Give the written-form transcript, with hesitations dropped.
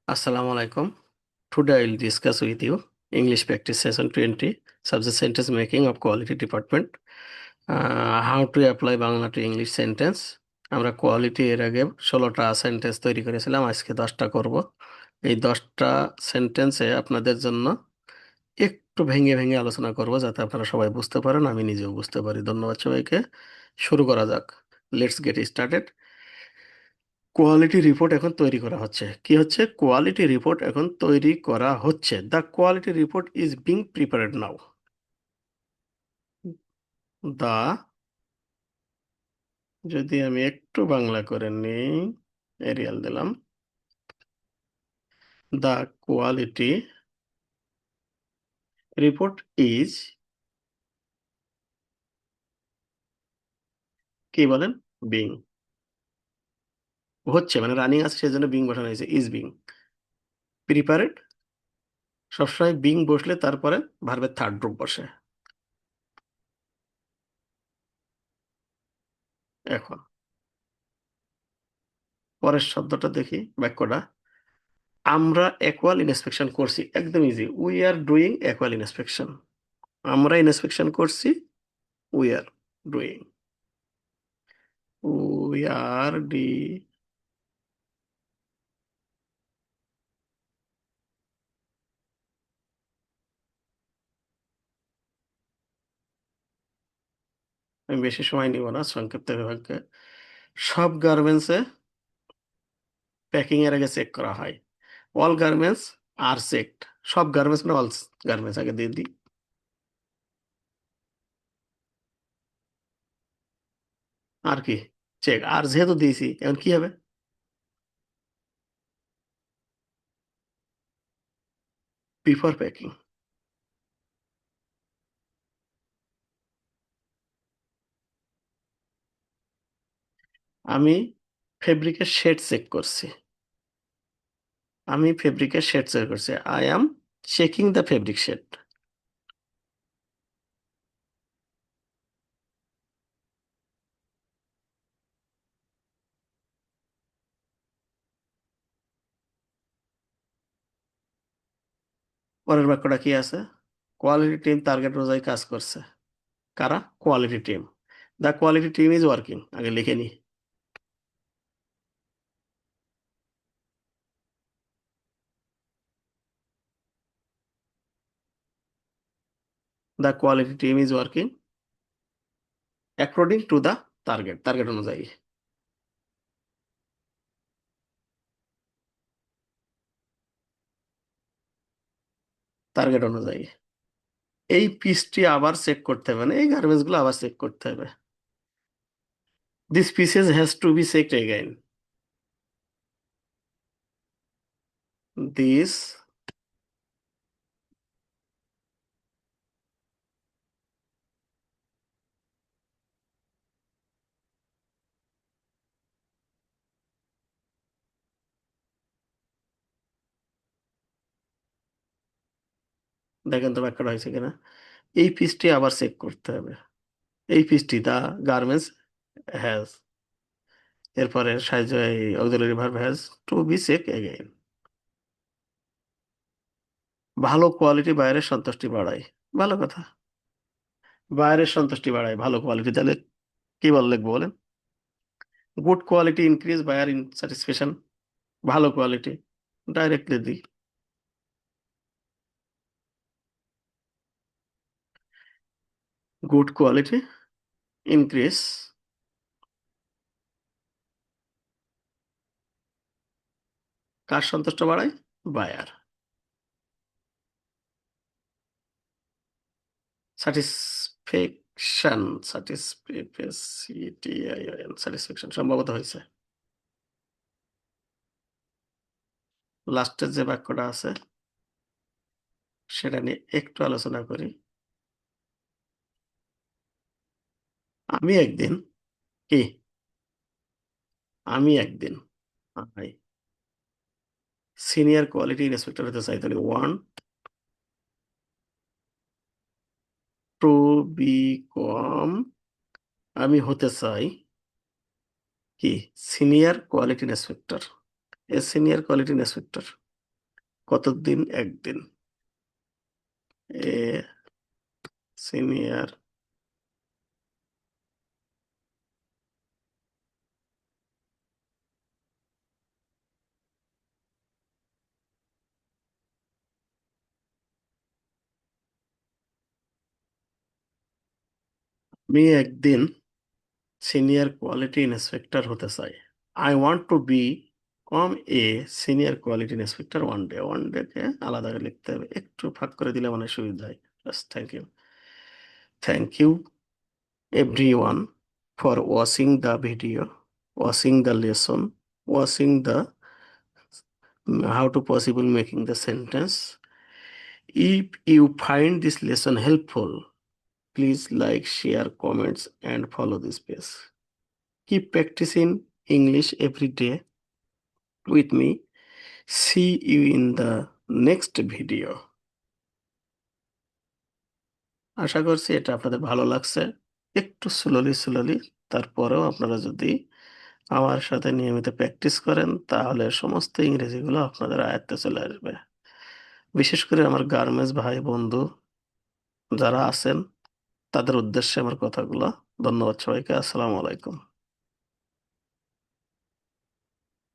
Assalamu alaikum. Today I will discuss with you English practice session 20, subject sentence making of quality department. How to apply Bangla to English sentence. আমরা quality এর আগে 16টা sentence তৈরি করেছিলাম, আজকে 10টা করব। এই 10টা সেন্টেন্সে আপনাদের জন্য একটু ভেঙে ভেঙে আলোচনা করব, যাতে আপনারা সবাই বুঝতে পারেন, আমি নিজেও বুঝতে পারি। ধন্যবাদ সবাইকে। শুরু করা যাক। Let's get started. Quality report এখন তৈরি করা হচ্ছে। কি হচ্ছে? কোয়ালিটি রিপোর্ট এখন তৈরি করা হচ্ছে। The quality report is being prepared now. দা, যদি আমি একটু বাংলা করে নিই, এরিয়াল দিলাম। দ্য কোয়ালিটি রিপোর্ট ইজ, কি বলেন, বিং, হচ্ছে মানে রানিং আছে, সেজন্য বিং বসানো হয়েছে। ইজ বিং প্রিপারেড, সবসময় বিং বসলে তারপরে ভার্বের থার্ড গ্রুপ বসে। এখন পরের শব্দটা দেখি, বাক্যটা। আমরা অ্যাকুয়াল ইন্সপেকশন করছি, একদম easy. We are doing actual inspection. আমরা ইন্সপেকশন করছি, we are doing, we are ডি। আমি বেশি সময় নিব না, সংক্ষিপ্ত বিভাগকে। সব গার্মেন্টসে প্যাকিং এর আগে চেক করা হয়। অল গার্মেন্টস আর চেকড। সব গার্মেন্টস মানে অল গার্মেন্টস আগে দিয়ে দিই। আর কি? চেক। আর যেহেতু দিয়েছি, এখন কি হবে? Before packing. আমি ফেব্রিকের শেড চেক করছি। আমি ফেব্রিকের শেড চেক করছি। I am checking the fabric shade. পরের বাক্যটা কি আছে? কোয়ালিটি টিম টার্গেট অনুযায়ী কাজ করছে। কারা? Quality team. The quality team is working, আগে লিখে নি। The quality team is working according to the target, target অনুযায়ী। টার্গেট অনুযায়ী। এই পিসটি আবার চেক করতে হবে, মানে এই গার্মেন্টস গুলো আবার চেক করতে হবে। This pieces has to be checked again. This, দেখেন তো বাক্যটা হয়েছে কিনা। এই পিসটি আবার চেক করতে হবে। এই পিসটি, দা গার্মেন্টস হ্যাজ, এরপরে সাহায্য, এই auxiliary verb has to be check again. ভালো কোয়ালিটি বাইরের সন্তুষ্টি বাড়ায়। ভালো কথা। বাইরের সন্তুষ্টি বাড়ায় ভালো কোয়ালিটি, তাহলে কি লিখবো বলেন? Good quality increase buyer in satisfaction. ভালো কোয়ালিটি, ডাইরেক্টলি দিই। গুড কোয়ালিটি ইনক্রিজ কার সন্তুষ্ট বাড়ায়? বায়ার। স্যাটিসফ্যাকশন, স্যাটিসফ্যাকশন সম্ভবত হয়েছে। লাস্টের যে বাক্যটা আছে সেটা নিয়ে একটু আলোচনা করি। আমি একদিন, কি, আমি একদিন সিনিয়র কোয়ালিটি ইন্সপেক্টর হতে চাই, তাহলে ওয়ান টু বিকম, আমি হতে চাই কি, সিনিয়র কোয়ালিটি ইন্সপেক্টর। এ সিনিয়র কোয়ালিটি ইন্সপেক্টর। কতদিন? একদিন। এ সিনিয়র আমি একদিন সিনিয়র কোয়ালিটি ইন্সপেক্টর হতে চাই। I want to become a senior quality inspector one day. One day কে আলাদা করে লিখতে হবে, একটু ফাঁক করে দিলে মানে সুবিধা হয়। Thank you. Thank you everyone for watching the video, watching the lesson, watching the how to possible making the sentence. If you find this lesson helpful, please like, share, comments, and follow this page. Keep practicing English every day with me. See you in the next video. আশা করছি এটা আপনাদের ভালো লাগছে। একটু slowly slowly, তারপরেও আপনারা যদি আমার সাথে নিয়মিত প্র্যাকটিস করেন তাহলে সমস্ত ইংরেজিগুলো আপনাদের আয়ত্তে চলে আসবে। বিশেষ করে আমার গার্মেন্টস ভাই বন্ধু যারা আছেন তাদের উদ্দেশ্যে আমার কথাগুলো। ধন্যবাদ সবাইকে। আসসালামু আলাইকুম।